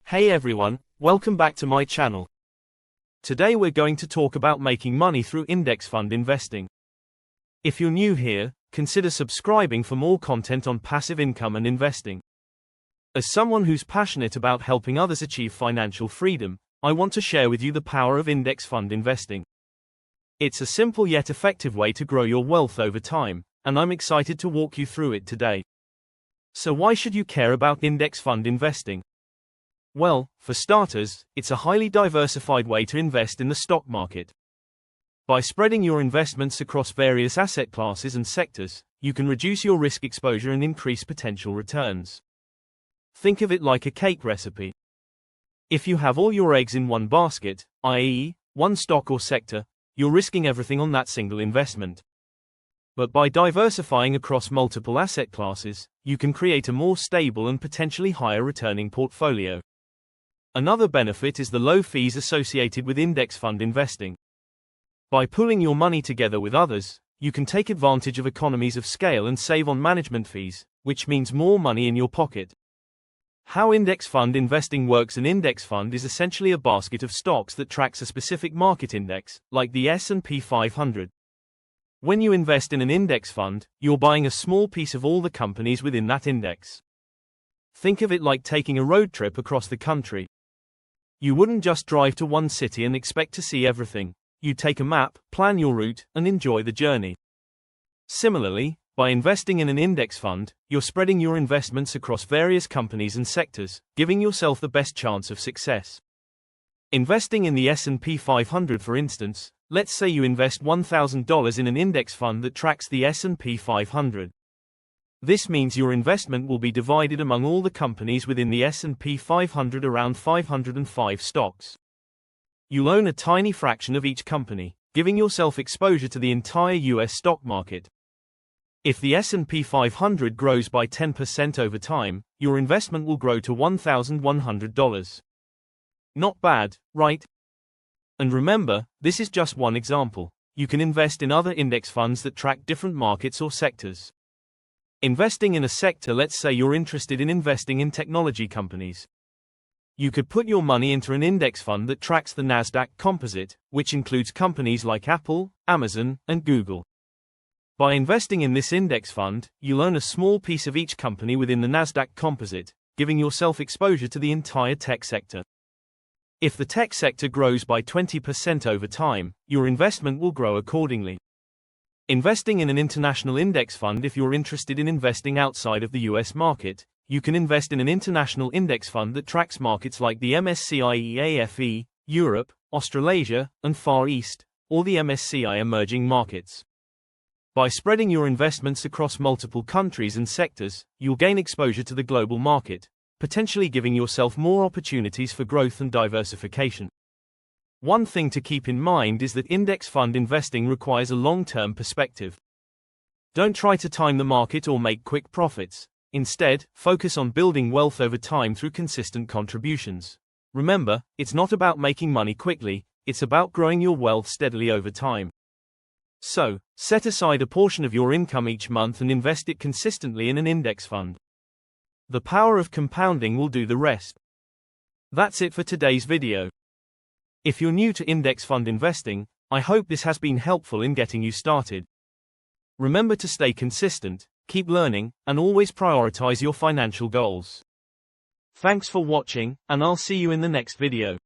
Hey everyone, welcome back to my channel. Today we're going to talk about making money through index fund investing. If you're new here, consider subscribing for more content on passive income and investing. As someone who's passionate about helping others achieve financial freedom, I want to share with you the power of index fund investing. It's a simple yet effective way to grow your wealth over time, and I'm excited to walk you through it today. So why should you care about index fund investing? Well, for starters, it's a highly diversified way to invest in the stock market. By spreading your investments across various asset classes and sectors, you can reduce your risk exposure and increase potential returns. Think of it like a cake recipe. If you have all your eggs in one basket, i.e., one stock or sector, you're risking everything on that single investment. But by diversifying across multiple asset classes, you can create a more stable and potentially higher returning portfolio. Another benefit is the low fees associated with index fund investing. By pooling your money together with others, you can take advantage of economies of scale and save on management fees, which means more money in your pocket. How index fund investing works: an index fund is essentially a basket of stocks that tracks a specific market index, like the S&P 500. When you invest in an index fund, you're buying a small piece of all the companies within that index. Think of it like taking a road trip across the country. You wouldn't just drive to one city and expect to see everything. You'd take a map, plan your route, and enjoy the journey. Similarly, by investing in an index fund, you're spreading your investments across various companies and sectors, giving yourself the best chance of success. Investing in the S&P 500, for instance, let's say you invest $1,000 in an index fund that tracks the S&P 500. This means your investment will be divided among all the companies within the S&P 500, around 505 stocks. You'll own a tiny fraction of each company, giving yourself exposure to the entire US stock market. If the S&P 500 grows by 10% over time, your investment will grow to $1,100. Not bad, right? And remember, this is just one example. You can invest in other index funds that track different markets or sectors. Investing in a sector: let's say you're interested in investing in technology companies. You could put your money into an index fund that tracks the Nasdaq Composite, which includes companies like Apple, Amazon, and Google. By investing in this index fund, you'll own a small piece of each company within the Nasdaq Composite, giving yourself exposure to the entire tech sector. If the tech sector grows by 20% over time, your investment will grow accordingly. Investing in an international index fund: if you're interested in investing outside of the US market, you can invest in an international index fund that tracks markets like the MSCI EAFE, Europe, Australasia, and Far East, or the MSCI Emerging Markets. By spreading your investments across multiple countries and sectors, you'll gain exposure to the global market, potentially giving yourself more opportunities for growth and diversification. One thing to keep in mind is that index fund investing requires a long-term perspective. Don't try to time the market or make quick profits. Instead, focus on building wealth over time through consistent contributions. Remember, it's not about making money quickly, it's about growing your wealth steadily over time. So, set aside a portion of your income each month and invest it consistently in an index fund. The power of compounding will do the rest. That's it for today's video. If you're new to index fund investing, I hope this has been helpful in getting you started. Remember to stay consistent, keep learning, and always prioritize your financial goals. Thanks for watching, and I'll see you in the next video.